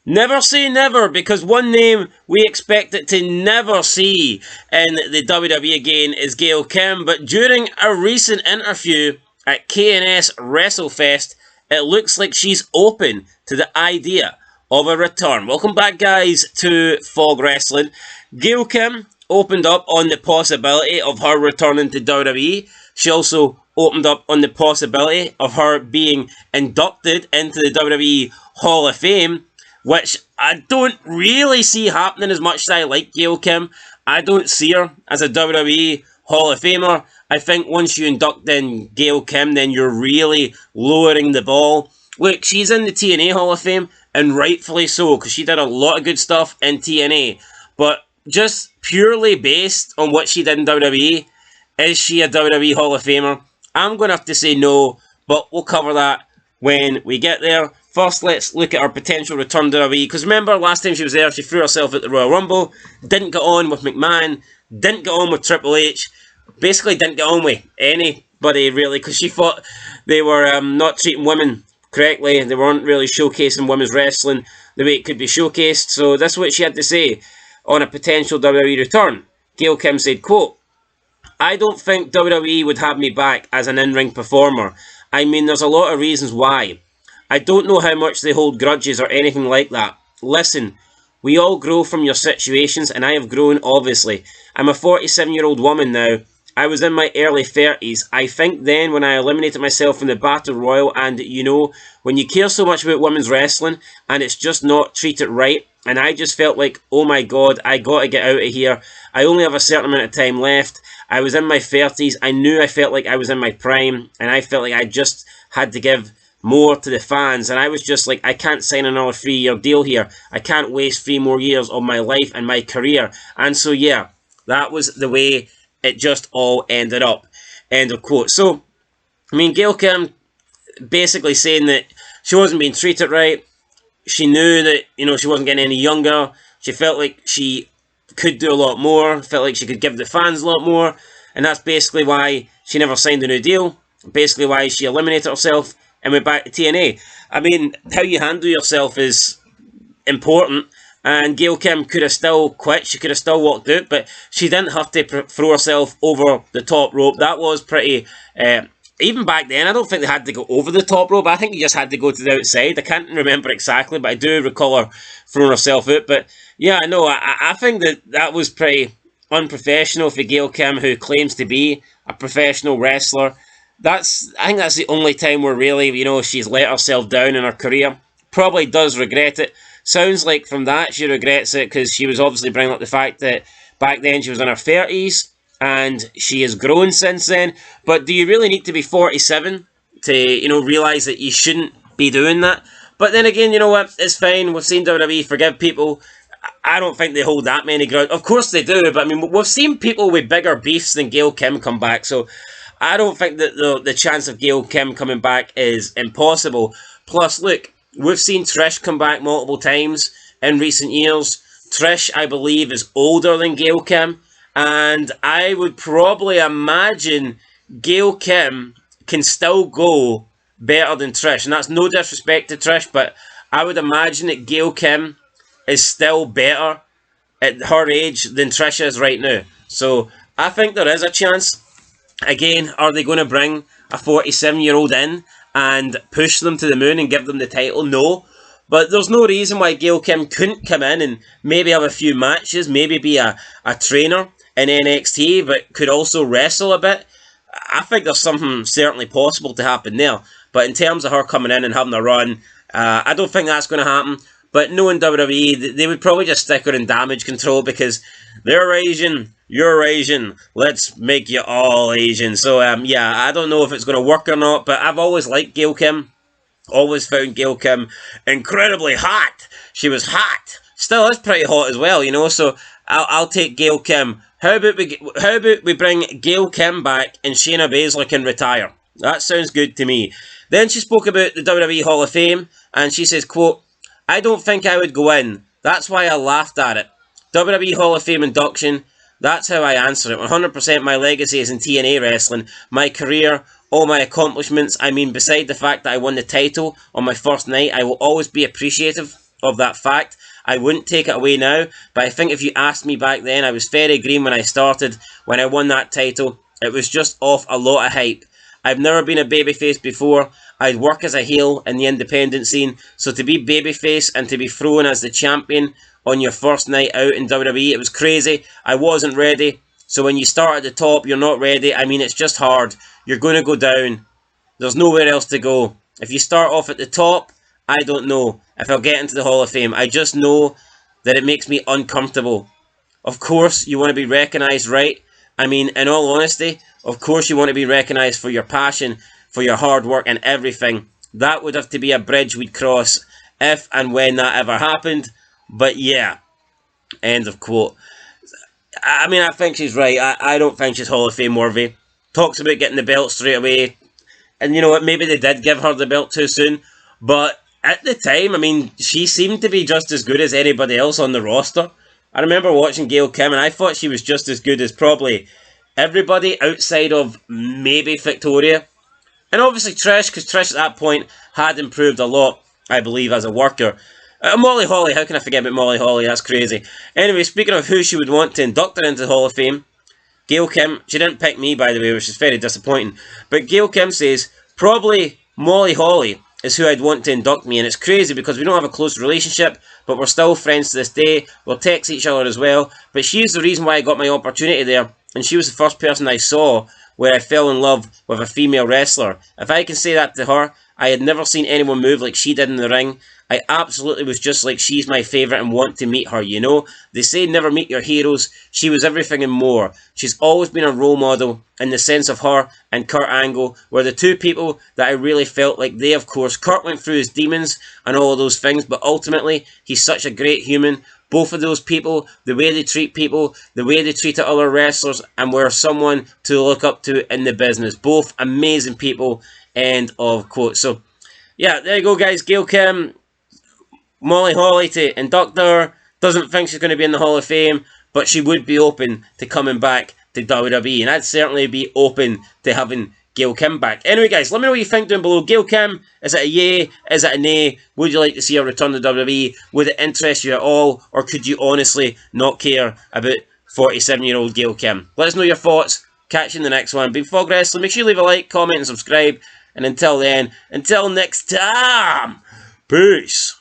Never say never, because one name we expect it to never see in the WWE again is Gail Kim, but during a recent interview at KNS WrestleFest, it looks like she's open to the idea of a return. Welcome back, guys, to Fog Wrestling. Gail Kim opened up on the possibility of her returning to WWE. She also opened up on the possibility of her being inducted into the WWE Hall of Fame, which I don't really see happening as much as I like Gail Kim. I don't see her as a WWE Hall of Famer. I think once you induct in Gail Kim, then you're really lowering the ball. Look, she's in the TNA Hall of Fame, and rightfully so, because she did a lot of good stuff in TNA. But just purely based on what she did in WWE, is she a WWE Hall of Famer? I'm going to have to say no, but we'll cover that when we get there. First, let's look at her potential return to WWE, because remember, last time she was there, she threw herself at the Royal Rumble, didn't get on with McMahon, didn't get on with Triple H, basically didn't get on with anybody, really, because she thought they were not treating women correctly. They weren't really showcasing women's wrestling the way it could be showcased. So this is what she had to say on a potential WWE return. Gail Kim said, quote, "I don't think WWE would have me back as an in-ring performer. I mean, there's a lot of reasons why. I don't know how much they hold grudges or anything like that. Listen, we all grow from your situations, and I have grown, obviously. I'm a 47-year-old woman now. I was in my early 30s. I think then when I eliminated myself from the Battle Royal, and you know, when you care so much about women's wrestling and it's just not treated right, and I just felt like, oh my god, I gotta get out of here. I only have a certain amount of time left. I was in my 30s. I knew I felt like I was in my prime, and I felt like I just had to give more to the fans, and I was just like, I can't sign another 3-year deal here. I can't waste 3 more years of my life and my career. And so yeah, that was the way it just all ended up." End of quote. So, I mean, Gail Kim basically saying that she wasn't being treated right. She knew that, you know, she wasn't getting any younger. She felt like she could do a lot more, felt like she could give the fans a lot more, and that's basically why she never signed a new deal, basically why she eliminated herself and went back to TNA. I mean, how you handle yourself is important, and Gail Kim could have still quit, she could have still walked out, but she didn't have to throw herself over the top rope. That was pretty... even back then, I don't think they had to go over the top rope. I think you just had to go to the outside. I can't remember exactly, but I do recall her throwing herself out. But yeah, no, I think that was pretty unprofessional for Gail Kim, who claims to be a professional wrestler. I think that's the only time where really, you know, she's let herself down in her career. Probably does regret it. Sounds like from that she regrets it, because she was obviously bringing up the fact that back then she was in her 30s. And she has grown since then. But do you really need to be 47 to, you know, realise that you shouldn't be doing that? But then again, you know what? It's fine. We've seen WWE forgive people. I don't think they hold that many grudges. Of course they do, but I mean, we've seen people with bigger beefs than Gail Kim come back. So I don't think that the chance of Gail Kim coming back is impossible. Plus, look, we've seen Trish come back multiple times in recent years. Trish, I believe, is older than Gail Kim. And I would probably imagine Gail Kim can still go better than Trish. And that's no disrespect to Trish, but I would imagine that Gail Kim is still better at her age than Trish is right now. So I think there is a chance. Again, are they going to bring a 47-year-old in and push them to the moon and give them the title? No. But there's no reason why Gail Kim couldn't come in and maybe have a few matches, maybe be a trainer in NXT, but could also wrestle a bit. I think there's something certainly possible to happen there. But in terms of her coming in and having a run, I don't think that's going to happen. But knowing WWE, they would probably just stick her in Damage Control, because they're Asian, you're Asian, let's make you all Asian. So yeah, I don't know if it's going to work or not, but I've always liked Gail Kim. Always found Gail Kim incredibly hot. She was hot. Still is pretty hot as well, you know, so I'll take Gail Kim. How about we bring Gail Kim back and Shayna Baszler can retire? That sounds good to me. Then she spoke about the WWE Hall of Fame, and she says, quote, "I don't think I would go in. That's why I laughed at it. WWE Hall of Fame induction, that's how I answer it. 100% my legacy is in TNA wrestling. My career, all my accomplishments. I mean, beside the fact that I won the title on my first night, I will always be appreciative of that fact. I wouldn't take it away now, but I think if you asked me back then, I was very green when I started, when I won that title. It was just off a lot of hype. I've never been a babyface before. I'd work as a heel in the independent scene, so to be babyface and to be thrown as the champion on your first night out in WWE, it was crazy. I wasn't ready. So when you start at the top, you're not ready. I mean, it's just hard. You're going to go down. There's nowhere else to go. If you start off at the top, I don't know if I'll get into the Hall of Fame. I just know that it makes me uncomfortable. Of course, you want to be recognised, right? I mean, in all honesty, of course you want to be recognised for your passion, for your hard work and everything. That would have to be a bridge we'd cross if and when that ever happened. But yeah, end of quote. I mean, I think she's right. I don't think she's Hall of Fame worthy. Talks about getting the belt straight away. And you know what, maybe they did give her the belt too soon. But at the time, I mean, she seemed to be just as good as anybody else on the roster. I remember watching Gail Kim and I thought she was just as good as probably everybody outside of maybe Victoria. And obviously Trish, because Trish at that point had improved a lot, I believe, as a worker. Molly Holly, how can I forget about Molly Holly? That's crazy. Anyway, speaking of who she would want to induct her into the Hall of Fame, Gail Kim, she didn't pick me, by the way, which is very disappointing. But Gail Kim says, probably Molly Holly is who I'd want to induct me. And it's crazy because we don't have a close relationship, but we're still friends to this day. We'll text each other as well. But she's the reason why I got my opportunity there. And she was the first person I saw where I fell in love with a female wrestler. If I can say that to her, I had never seen anyone move like she did in the ring. I absolutely was just like, she's my favourite and want to meet her, you know? They say never meet your heroes. She was everything and more. She's always been a role model in the sense of her and Kurt Angle were the two people that I really felt like they, of course, Kurt went through his demons and all of those things, but ultimately, he's such a great human. Both of those people, the way they treat people, the way they treat other wrestlers, and were someone to look up to in the business. Both amazing people, end of quote. So, yeah, there you go, guys. Gail Kim, Molly Holly to induct her. Doesn't think she's going to be in the Hall of Fame, but she would be open to coming back to WWE, and I'd certainly be open to having Gail Kim back. Anyway, guys, let me know what you think down below. Gail Kim, is it a yay? Is it a nay? Would you like to see her return to WWE? Would it interest you at all? Or could you honestly not care about 47-year-old Gail Kim? Let us know your thoughts. Catch you in the next one. Big Fog Wrestling. Make sure you leave a like, comment, and subscribe. And until then, until next time, peace.